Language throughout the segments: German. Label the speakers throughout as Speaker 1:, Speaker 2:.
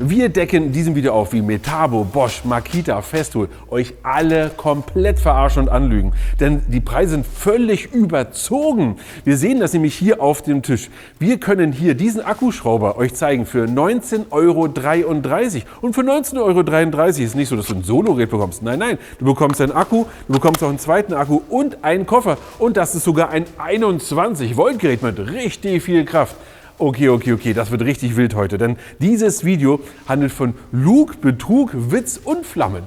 Speaker 1: Wir decken in diesem Video auf, wie Metabo, Bosch, Makita, Festool euch alle komplett verarschen und anlügen. Denn die Preise sind völlig überzogen. Wir sehen das nämlich hier auf dem Tisch. Wir können hier diesen Akkuschrauber euch zeigen für 19,33 €. Und für 19,33 € ist nicht so, dass du ein Solo-Gerät bekommst. Nein, nein, du bekommst einen Akku, du bekommst auch einen zweiten Akku und einen Koffer. Und das ist sogar ein 21-Volt-Gerät mit richtig viel Kraft. Okay, das wird richtig wild heute, denn dieses Video handelt von Lug, Betrug, Witz und Flammen.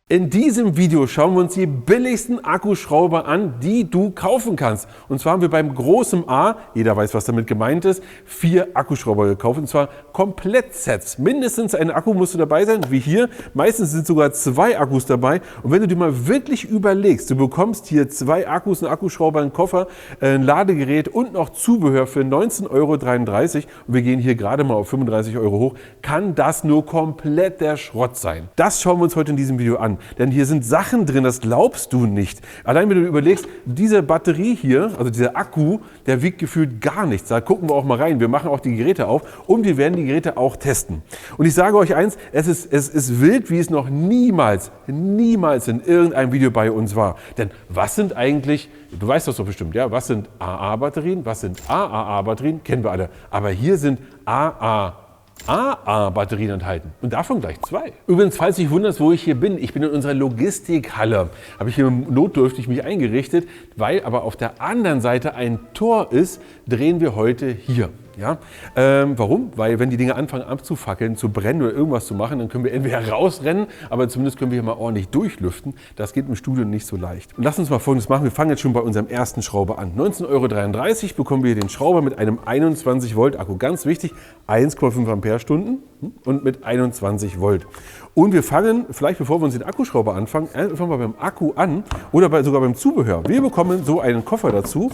Speaker 1: In diesem Video schauen wir uns die billigsten Akkuschrauber an, die du kaufen kannst. Und zwar haben wir beim großen A, jeder weiß, was damit gemeint ist, 4 Akkuschrauber gekauft. Und zwar Komplettsets. Mindestens ein Akku musst du dabei sein, wie hier. Meistens sind sogar 2 Akkus dabei. Und wenn du dir mal wirklich überlegst, du bekommst hier 2 Akkus, einen Akkuschrauber, einen Koffer, ein Ladegerät und noch Zubehör für 19,33 € und wir gehen hier gerade mal auf 35 € hoch, kann das nur komplett der Schrott sein. Das schauen wir uns heute in diesem Video an. Denn hier sind Sachen drin, das glaubst du nicht. Allein wenn du überlegst, diese Batterie hier, also dieser Akku, der wiegt gefühlt gar nichts. Da gucken wir auch mal rein. Wir machen auch die Geräte auf und wir werden die Geräte auch testen. Und ich sage euch eins, es ist wild, wie es noch niemals in irgendeinem Video bei uns war. Denn was sind eigentlich, du weißt das doch bestimmt, ja, was sind AA-Batterien, was sind AAA-Batterien, kennen wir alle. Aber hier sind AA-Batterien enthalten und davon gleich 2. Übrigens, falls du dich wunderst, wo ich hier bin, ich bin in unserer Logistikhalle. Habe ich hier notdürftig mich eingerichtet, weil aber auf der anderen Seite ein Tor ist, drehen wir heute hier. Ja? Warum? Weil wenn die Dinge anfangen abzufackeln, zu brennen oder irgendwas zu machen, dann können wir entweder rausrennen, aber zumindest können wir hier mal ordentlich durchlüften. Das geht im Studio nicht so leicht. Und lass uns mal Folgendes machen. Wir fangen jetzt schon bei unserem ersten Schrauber an. 19,33 € bekommen wir den Schrauber mit einem 21 Volt Akku. Ganz wichtig, 1,5 Ampere-Stunden und mit 21 Volt. Und wir fangen, vielleicht bevor wir uns den Akkuschrauber anfangen, einfach mal beim Akku an oder sogar beim Zubehör. Wir bekommen so einen Koffer dazu.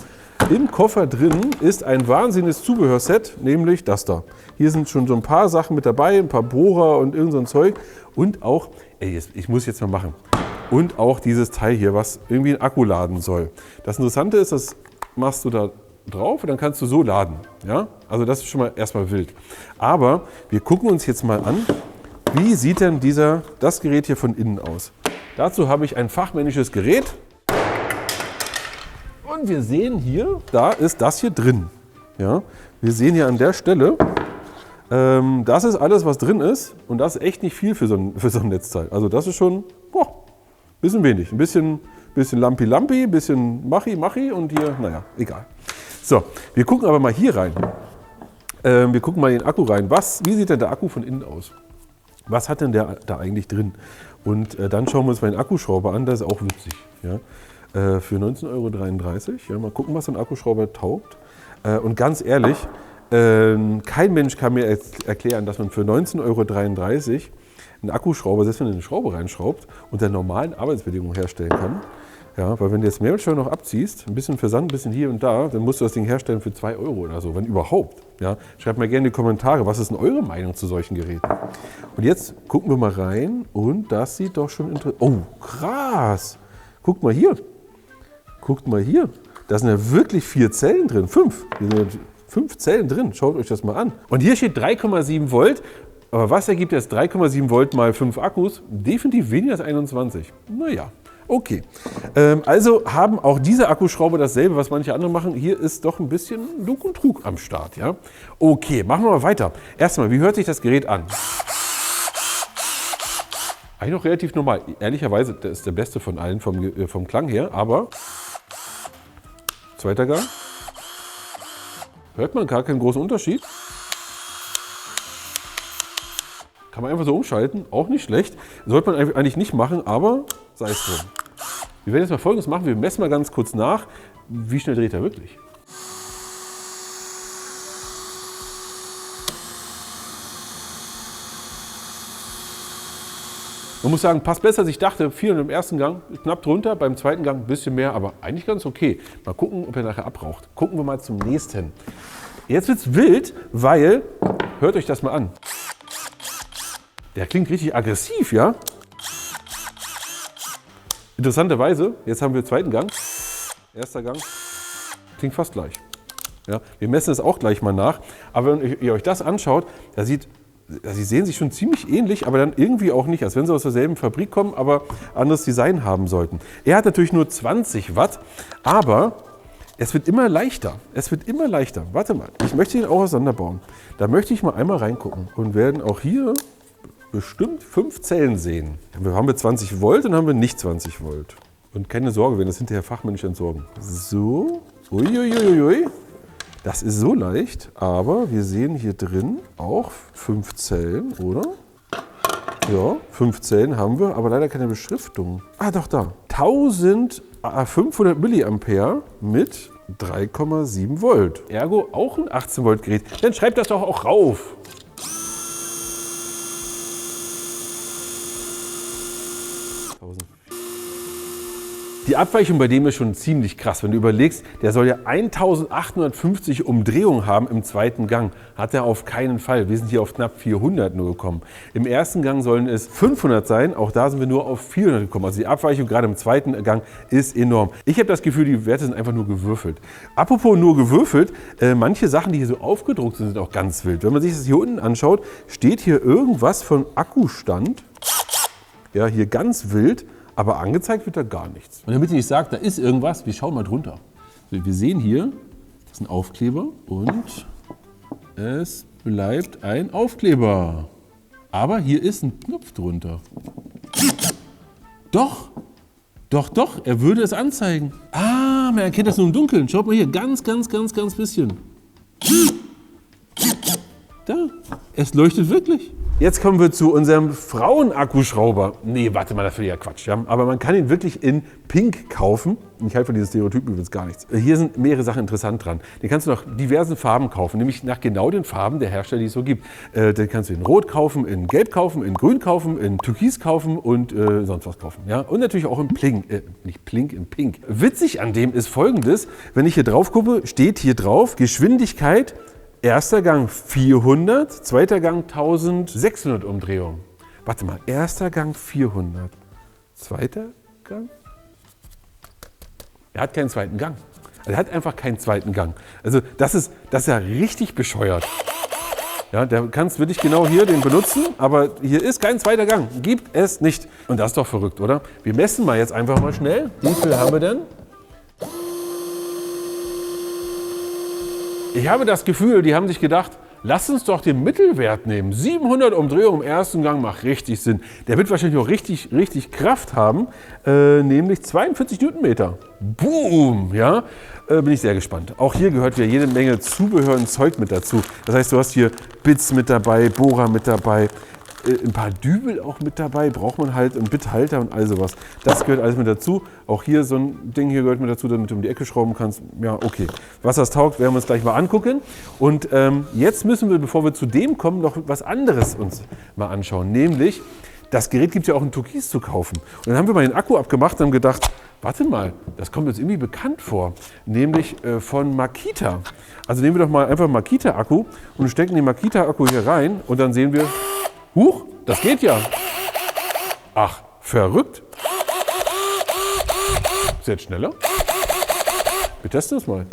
Speaker 1: Im Koffer drin ist ein wahnsinniges Zubehörset, nämlich das da. Hier sind schon so ein paar Sachen mit dabei, ein paar Bohrer und irgend so ein Zeug. Und auch, ich muss jetzt mal machen, und auch dieses Teil hier, was irgendwie einen Akku laden soll. Das Interessante ist, das machst du da drauf und dann kannst du so laden. Ja? Also das ist schon mal erstmal wild. Aber wir gucken uns jetzt mal an, wie sieht denn das Gerät hier von innen aus. Dazu habe ich ein fachmännisches Gerät. Und wir sehen hier, da ist das hier drin. Ja? Wir sehen hier an der Stelle, das ist alles, was drin ist. Und das ist echt nicht viel für so ein Netzteil. Also das ist schon ein bisschen wenig. Ein bisschen Lampi, ein bisschen Machi und hier, naja, egal. So, wir gucken aber mal hier rein. Wir gucken mal in den Akku rein. Wie sieht denn der Akku von innen aus? Was hat denn der da eigentlich drin? Und dann schauen wir uns mal den Akkuschrauber an, das ist auch witzig. Ja? Für 19,33 €. Ja, mal gucken, was ein Akkuschrauber taugt. Und ganz ehrlich, kein Mensch kann mir erklären, dass man für 19,33 € einen Akkuschrauber, selbst wenn man eine Schraube reinschraubt, unter normalen Arbeitsbedingungen herstellen kann. Ja, weil wenn du jetzt Mehrwertsteuer noch abziehst, ein bisschen Versand, ein bisschen hier und da, dann musst du das Ding herstellen für 2 € oder so, wenn überhaupt. Ja, schreibt mal gerne in die Kommentare, was ist denn eure Meinung zu solchen Geräten? Und jetzt gucken wir mal rein und das sieht doch schon interessant. Oh, krass! Guckt mal hier. Da sind ja wirklich 4 Zellen drin. 5. Hier sind 5 Zellen drin. Schaut euch das mal an. Und hier steht 3,7 Volt. Aber was ergibt jetzt 3,7 Volt mal 5 Akkus? Definitiv weniger als 21. Naja, okay. Also haben auch diese Akkuschrauber dasselbe, was manche andere machen. Hier ist doch ein bisschen Lug und Trug am Start. Ja? Okay, machen wir mal weiter. Erstmal, wie hört sich das Gerät an? Eigentlich noch relativ normal. Ehrlicherweise, das ist der beste von allen vom Klang her, aber zweiter Gang. Hört man gar keinen großen Unterschied. Kann man einfach so umschalten, auch nicht schlecht. Sollte man eigentlich nicht machen, aber sei es drum. Wir werden jetzt mal Folgendes machen, wir messen mal ganz kurz nach, wie schnell dreht er wirklich. Man muss sagen, passt besser als ich dachte. 400 im ersten Gang, knapp drunter, beim zweiten Gang ein bisschen mehr, aber eigentlich ganz okay. Mal gucken, ob er nachher abraucht. Gucken wir mal zum nächsten. Jetzt wird's wild, weil, hört euch das mal an. Der klingt richtig aggressiv, ja? Interessanterweise, jetzt haben wir zweiten Gang. Erster Gang, klingt fast gleich. Ja, wir messen es auch gleich mal nach. Aber wenn ihr euch das anschaut, sie sehen sich schon ziemlich ähnlich, aber dann irgendwie auch nicht, als wenn sie aus derselben Fabrik kommen, aber anderes Design haben sollten. Er hat natürlich nur 20 Watt, aber es wird immer leichter. Es wird immer leichter. Warte mal, ich möchte ihn auch auseinanderbauen. Da möchte ich mal einmal reingucken und werden auch hier bestimmt 5 Zellen sehen. Haben wir 20 Volt und haben wir nicht 20 Volt. Und keine Sorge, wir werden das hinterher fachmännisch entsorgen. So, uiuiuiui. Das ist so leicht, aber wir sehen hier drin auch 5 Zellen, oder? Ja, 5 Zellen haben wir, aber leider keine Beschriftung. Ah, doch, da. 1500 Milliampere mit 3,7 Volt. Ergo auch ein 18 Volt Gerät. Dann schreibt das doch auch rauf. Die Abweichung bei dem ist schon ziemlich krass. Wenn du überlegst, der soll ja 1850 Umdrehungen haben im zweiten Gang. Hat er auf keinen Fall. Wir sind hier auf knapp 400 nur gekommen. Im ersten Gang sollen es 500 sein. Auch da sind wir nur auf 400 gekommen. Also die Abweichung gerade im zweiten Gang ist enorm. Ich habe das Gefühl, die Werte sind einfach nur gewürfelt. Apropos nur gewürfelt, manche Sachen, die hier so aufgedruckt sind, sind auch ganz wild. Wenn man sich das hier unten anschaut, steht hier irgendwas von Akkustand. Ja, hier ganz wild. Aber angezeigt wird da gar nichts. Und damit ihr nicht sagt, da ist irgendwas, wir schauen mal drunter. Wir sehen hier, das ist ein Aufkleber und es bleibt ein Aufkleber. Aber hier ist ein Knopf drunter. Doch, er würde es anzeigen. Ah, man erkennt das nur im Dunkeln. Schaut mal hier, ganz bisschen. Da, es leuchtet wirklich. Jetzt kommen wir zu unserem Frauenakkuschrauber. Nee, warte mal, das wäre ja Quatsch. Ja? Aber man kann ihn wirklich in Pink kaufen. Ich halte von diesen Stereotypen übrigens gar nichts. Hier sind mehrere Sachen interessant dran. Den kannst du nach diversen Farben kaufen, nämlich nach genau den Farben der Hersteller, die es so gibt. Den kannst du in Rot kaufen, in Gelb kaufen, in Grün kaufen, in Türkis kaufen und sonst was kaufen. Ja? Und natürlich auch in in Pink. Witzig an dem ist Folgendes. Wenn ich hier drauf gucke, steht hier drauf Geschwindigkeit. Erster Gang 400, zweiter Gang 1600 Umdrehungen. Warte mal, erster Gang 400, zweiter Gang? Er hat keinen zweiten Gang. Er hat einfach keinen zweiten Gang. Also das ist ja richtig bescheuert. Ja, da kannst du wirklich genau hier den benutzen, aber hier ist kein zweiter Gang. Gibt es nicht. Und das ist doch verrückt, oder? Wir messen mal jetzt einfach mal schnell. Wie viel haben wir denn? Ich habe das Gefühl, die haben sich gedacht, lass uns doch den Mittelwert nehmen. 700 Umdrehungen im ersten Gang macht richtig Sinn. Der wird wahrscheinlich auch richtig Kraft haben, nämlich 42 Newtonmeter. Boom! Ja, bin ich sehr gespannt. Auch hier gehört wieder jede Menge Zubehör und Zeug mit dazu. Das heißt, du hast hier Bits mit dabei, Bohrer mit dabei, ein paar Dübel auch mit dabei, braucht man halt, einen Bithalter und all sowas. Das gehört alles mit dazu. Auch hier so ein Ding hier gehört mit dazu, damit du um die Ecke schrauben kannst. Ja, okay. Was das taugt, werden wir uns gleich mal angucken. Und jetzt müssen wir, bevor wir zu dem kommen, noch was anderes uns mal anschauen. Nämlich, das Gerät gibt es ja auch in Türkis zu kaufen. Und dann haben wir mal den Akku abgemacht und haben gedacht, warte mal, das kommt uns irgendwie bekannt vor. Nämlich von Makita. Also nehmen wir doch mal einfach einen Makita-Akku und stecken den Makita-Akku hier rein und dann sehen wir, huch, das geht ja. Ach, verrückt. Ist jetzt schneller? Wir testen das mal.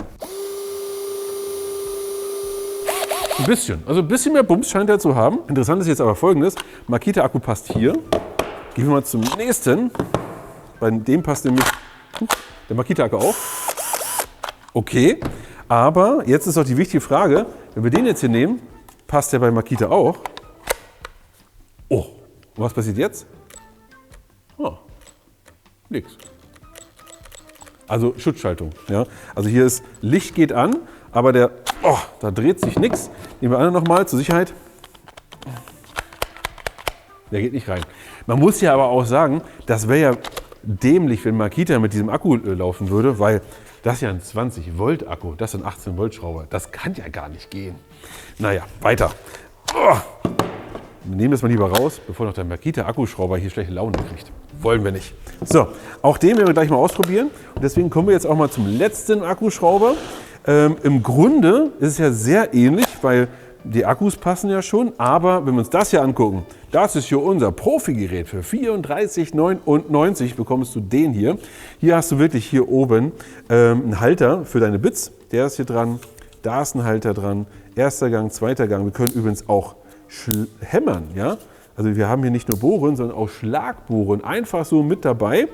Speaker 1: Ein bisschen. Also ein bisschen mehr Bums scheint er zu haben. Interessant ist jetzt aber Folgendes. Makita-Akku passt hier. Gehen wir mal zum nächsten. Bei dem passt nämlich der Makita-Akku auch. Okay, aber jetzt ist doch die wichtige Frage, wenn wir den jetzt hier nehmen, passt der bei Makita auch? Oh, und was passiert jetzt? Oh, nix. Also Schutzschaltung. Ja? Also hier ist Licht geht an, aber da dreht sich nichts. Nehmen wir alle nochmal zur Sicherheit. Der geht nicht rein. Man muss ja aber auch sagen, das wäre ja dämlich, wenn Makita mit diesem Akku laufen würde, weil das ist ja ein 20 Volt Akku, das ist ein 18 Volt Schrauber. Das kann ja gar nicht gehen. Naja, weiter. Wir nehmen das mal lieber raus, bevor noch der Makita-Akkuschrauber hier schlechte Laune kriegt. Wollen wir nicht. So, auch den werden wir gleich mal ausprobieren. Und deswegen kommen wir jetzt auch mal zum letzten Akkuschrauber. Im Grunde ist es ja sehr ähnlich, weil die Akkus passen ja schon. Aber wenn wir uns das hier angucken, das ist hier unser Profi-Gerät. Für 34,99 bekommst du den hier. Hier hast du wirklich hier oben einen Halter für deine Bits. Der ist hier dran. Da ist ein Halter dran. Erster Gang, zweiter Gang. Wir können übrigens auch hämmern. Ja? Also wir haben hier nicht nur Bohren, sondern auch Schlagbohren. Einfach so mit dabei.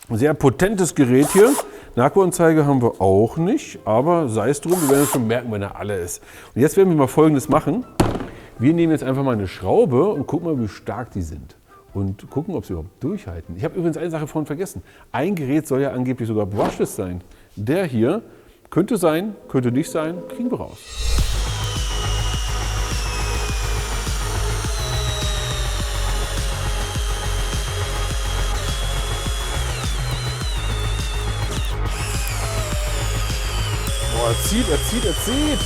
Speaker 1: Sehr potentes Gerät hier. Nahtbohranzeige haben wir auch nicht, aber sei es drum, wir werden es schon merken, wenn er alle ist. Und jetzt werden wir mal Folgendes machen. Wir nehmen jetzt einfach mal eine Schraube und gucken mal, wie stark die sind. Und gucken, ob sie überhaupt durchhalten. Ich habe übrigens eine Sache vorhin vergessen. Ein Gerät soll ja angeblich sogar brushless sein. Der hier könnte sein, könnte nicht sein, kriegen wir raus. Oh, er zieht, er zieht, er zieht.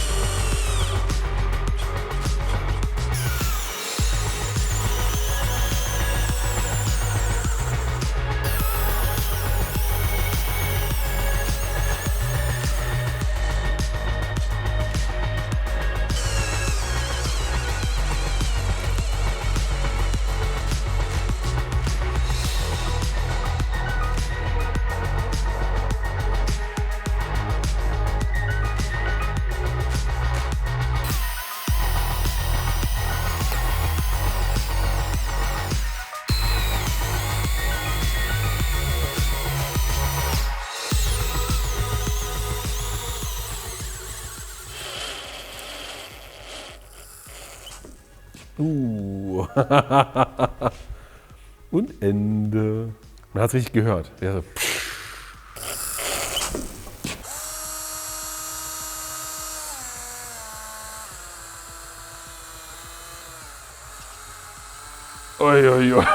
Speaker 1: Und Ende. Man hat es richtig gehört. Ja, so. Oi, oi, oi.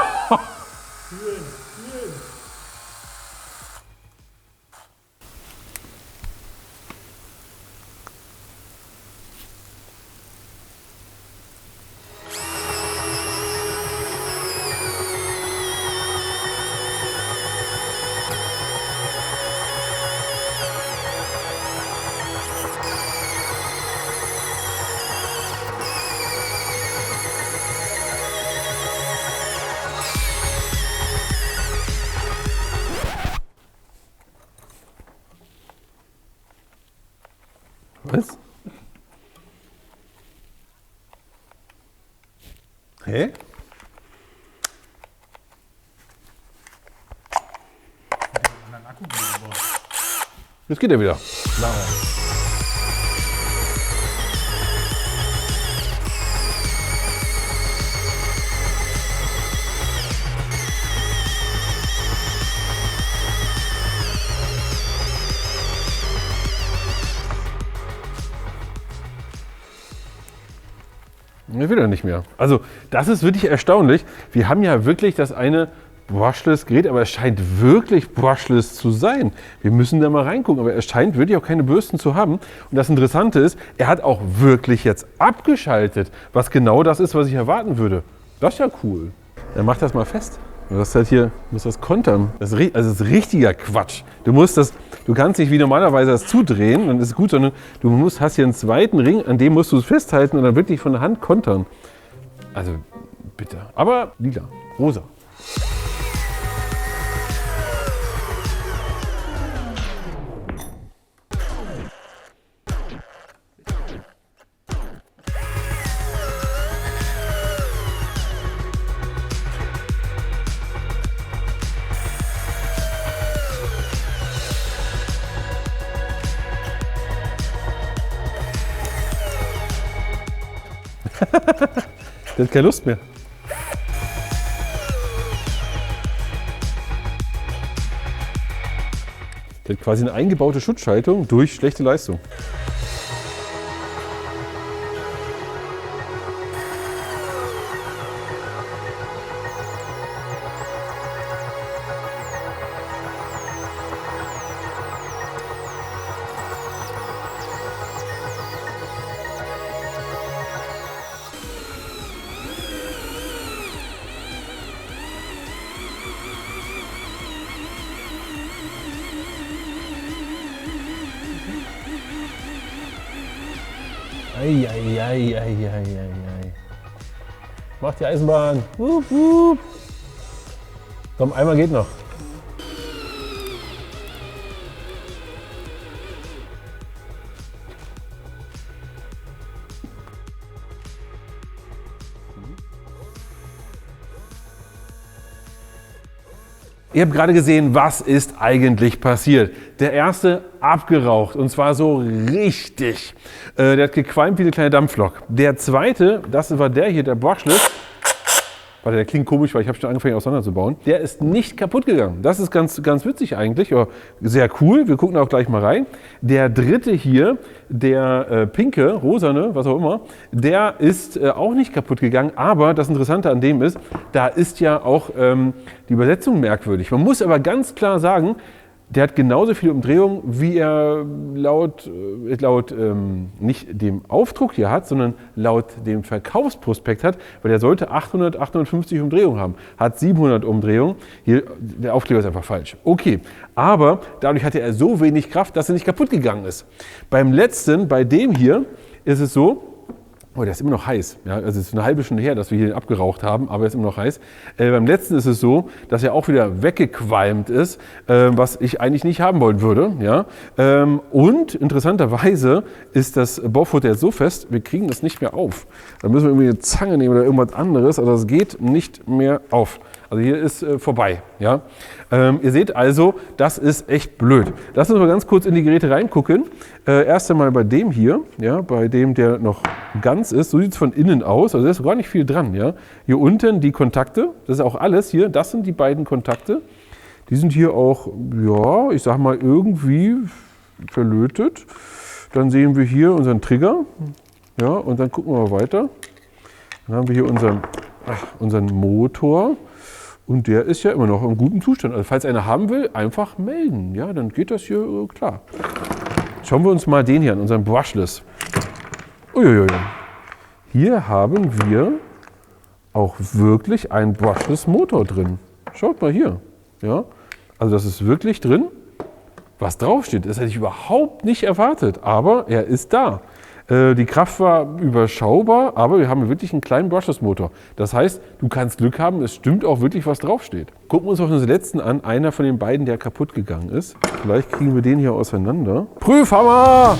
Speaker 1: Was? Hä? Jetzt geht er wieder. Nein. Will er nicht mehr. Also das ist wirklich erstaunlich. Wir haben ja wirklich das eine brushless Gerät, aber es scheint wirklich brushless zu sein. Wir müssen da mal reingucken, aber er scheint wirklich auch keine Bürsten zu haben. Und das Interessante ist, er hat auch wirklich jetzt abgeschaltet, was genau das ist, was ich erwarten würde. Das ist ja cool. Dann mach das mal fest. Du musst halt hier, musst das kontern. Das ist richtiger Quatsch. Du kannst nicht wie normalerweise das zudrehen, dann ist es gut, sondern hast hier einen zweiten Ring, an dem musst du es festhalten und dann wirklich von der Hand kontern. Also bitte. Aber lila, rosa. Der hat keine Lust mehr. Der hat quasi eine eingebaute Schutzschaltung durch schlechte Leistung. Ei. Macht die Eisenbahn. Wup, wup. Komm, einmal geht noch. Ihr habt gerade gesehen, was ist eigentlich passiert. Der erste abgeraucht und zwar so richtig. Der hat gequalmt wie eine kleine Dampflok. Der zweite, das war der hier, der Brushless. Warte, der klingt komisch, weil ich habe schon angefangen auseinanderzubauen. Der ist nicht kaputt gegangen. Das ist ganz witzig eigentlich. Ja, sehr cool. Wir gucken auch gleich mal rein. Der dritte hier, der pinke, rosane, was auch immer, der ist auch nicht kaputt gegangen. Aber das Interessante an dem ist, da ist ja auch die Übersetzung merkwürdig. Man muss aber ganz klar sagen, der hat genauso viele Umdrehungen, wie er laut nicht dem Aufdruck hier hat, sondern laut dem Verkaufsprospekt hat, weil der sollte 800, 850 Umdrehungen haben, hat 700 Umdrehungen. Hier, der Aufkleber ist einfach falsch. Okay, aber dadurch hatte er so wenig Kraft, dass er nicht kaputt gegangen ist. Beim letzten, bei dem hier, ist es so, oh, der ist immer noch heiß. Ja, also es ist eine halbe Stunde her, dass wir hier abgeraucht haben, aber er ist immer noch heiß. Beim letzten ist es so, dass er auch wieder weggequalmt ist, was ich eigentlich nicht haben wollen würde. Ja? Und interessanterweise ist das Baufutter jetzt so fest, wir kriegen das nicht mehr auf. Da müssen wir irgendwie eine Zange nehmen oder irgendwas anderes, also das geht nicht mehr auf. Also hier ist vorbei. Ja? Ihr seht also, das ist echt blöd. Lass uns mal ganz kurz in die Geräte reingucken. Erst einmal bei dem hier, ja, bei dem, der noch ganz ist. So sieht es von innen aus. Also da ist gar nicht viel dran. Ja? Hier unten die Kontakte, das ist auch alles hier. Das sind die beiden Kontakte. Die sind hier auch, ja, ich sag mal irgendwie verlötet. Dann sehen wir hier unseren Trigger. Ja, und dann gucken wir mal weiter. Dann haben wir hier unseren Motor. Und der ist ja immer noch in gutem Zustand. Also falls einer haben will, einfach melden. Ja, dann geht das hier klar. Schauen wir uns mal den hier an, unseren Brushless. Uiuiui. Hier haben wir auch wirklich einen Brushless-Motor drin. Schaut mal hier. Ja, also das ist wirklich drin, was draufsteht. Das hätte ich überhaupt nicht erwartet, aber er ist da. Die Kraft war überschaubar, aber wir haben wirklich einen kleinen Brushless-Motor. Das heißt, du kannst Glück haben, es stimmt auch wirklich, was draufsteht. Gucken wir uns auch den letzten an, einer von den beiden, der kaputt gegangen ist. Vielleicht kriegen wir den hier auseinander. Prüfhammer!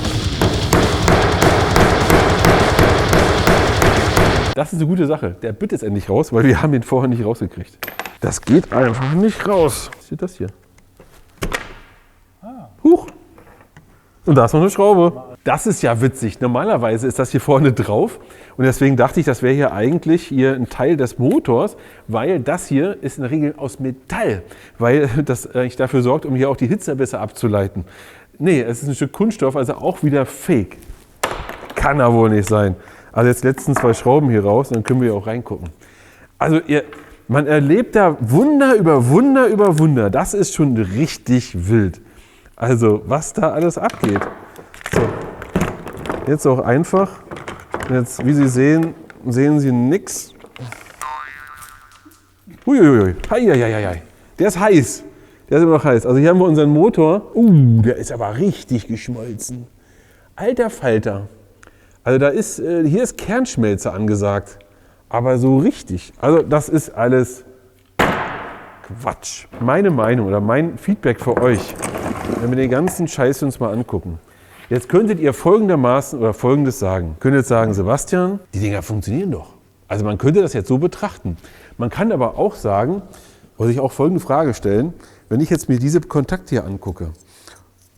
Speaker 1: Das ist eine gute Sache. Der Bit ist endlich raus, weil wir haben ihn vorher nicht rausgekriegt. Das geht einfach nicht raus. Was ist das hier? Huch! Und da ist noch eine Schraube. Das ist ja witzig. Normalerweise ist das hier vorne drauf. Und deswegen dachte ich, das wäre hier eigentlich hier ein Teil des Motors, weil das hier ist in der Regel aus Metall. Weil das eigentlich dafür sorgt, um hier auch die Hitze besser abzuleiten. Nee, es ist ein Stück Kunststoff, also auch wieder Fake. Kann ja wohl nicht sein. Also jetzt letzten 2 Schrauben hier raus, dann können wir hier auch reingucken. Also man erlebt da Wunder über Wunder über Wunder. Das ist schon richtig wild. Also was da alles abgeht. So. Jetzt auch einfach. Jetzt, wie Sie sehen, sehen Sie nichts. Uiuiui. Heieieiei. Der ist heiß. Der ist immer noch heiß. Also hier haben wir unseren Motor. Der ist aber richtig geschmolzen. Alter Falter. Also da ist, hier ist Kernschmelze angesagt. Aber so richtig. Also das ist alles Quatsch. Meine Meinung oder mein Feedback für euch, wenn wir den ganzen Scheiß uns mal angucken. Jetzt könntet ihr folgendermaßen oder Folgendes sagen. Könnt jetzt sagen, Sebastian, die Dinger funktionieren doch. Also man könnte das jetzt so betrachten. Man kann aber auch sagen, oder sich auch folgende Frage stellen, wenn ich jetzt mir diese Kontakte hier angucke,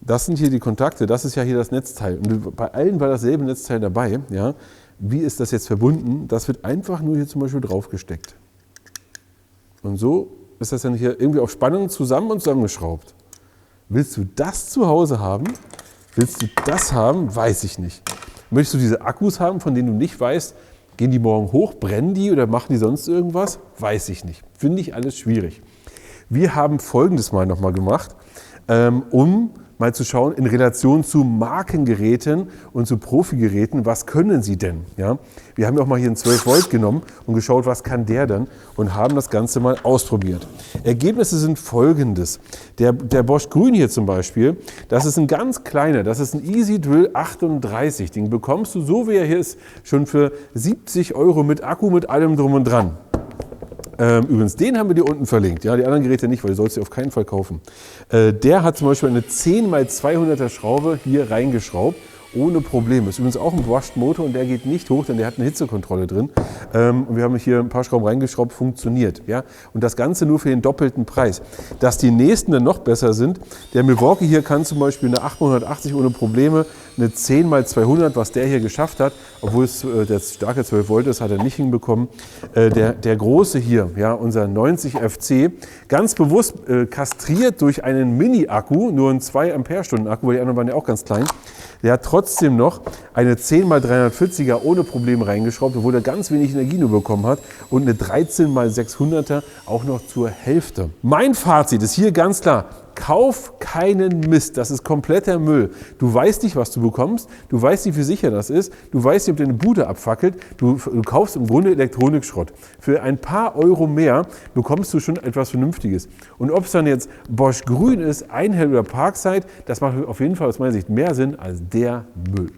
Speaker 1: das sind hier die Kontakte, das ist ja hier das Netzteil. Und bei allen war dasselbe Netzteil dabei. Ja. Wie ist das jetzt verbunden? Das wird einfach nur hier zum Beispiel draufgesteckt. Und so ist das dann hier irgendwie auf Spannung zusammengeschraubt. Willst du das zu Hause haben? Willst du das haben? Weiß ich nicht. Möchtest du diese Akkus haben, von denen du nicht weißt, gehen die morgen hoch, brennen die oder machen die sonst irgendwas? Weiß ich nicht. Finde ich alles schwierig. Wir haben Folgendes mal nochmal gemacht, um mal zu schauen, in Relation zu Markengeräten und zu Profigeräten, was können sie denn? Ja? Wir haben ja auch mal hier einen 12 Volt genommen und geschaut, was kann der denn? Und haben das Ganze mal ausprobiert. Ergebnisse sind folgendes. Der Bosch Grün hier zum Beispiel, das ist ein ganz kleiner, das ist ein Easy Drill 38. Den bekommst du, so wie er hier ist, schon für 70 € mit Akku, mit allem drum und dran. Übrigens, den haben wir dir unten verlinkt. Ja, die anderen Geräte nicht, weil du sollst sie auf keinen Fall kaufen. Der hat zum Beispiel eine 10x200er Schraube hier reingeschraubt ohne Probleme. Ist übrigens auch ein Brushed-Motor und der geht nicht hoch, denn der hat eine Hitzekontrolle drin. Und wir haben hier ein paar Schrauben reingeschraubt, funktioniert. Ja? Und das Ganze nur für den doppelten Preis. Dass die nächsten dann noch besser sind, der Milwaukee hier kann zum Beispiel eine 880 ohne Probleme, eine 10x200, was der hier geschafft hat, obwohl es der starke 12 Volt ist, hat er nicht hinbekommen. Der große hier, ja, unser 90 FC, ganz bewusst kastriert durch einen Mini-Akku, nur ein 2 Ampere-Stunden Akku, weil die anderen waren ja auch ganz klein. Der hat trotzdem noch eine 10x340er ohne Probleme reingeschraubt, obwohl er ganz wenig Energie nur bekommen hat und eine 13x600er auch noch zur Hälfte. Mein Fazit ist hier ganz klar: Kauf keinen Mist, das ist kompletter Müll. Du weißt nicht, was du bekommst, du weißt nicht, wie sicher das ist, du weißt nicht, ob deine Bude abfackelt, du kaufst im Grunde Elektronikschrott. Für ein paar Euro mehr bekommst du schon etwas Vernünftiges. Und ob es dann jetzt Bosch Grün ist, Einhell oder Parkside, das macht auf jeden Fall aus meiner Sicht mehr Sinn als der Müll.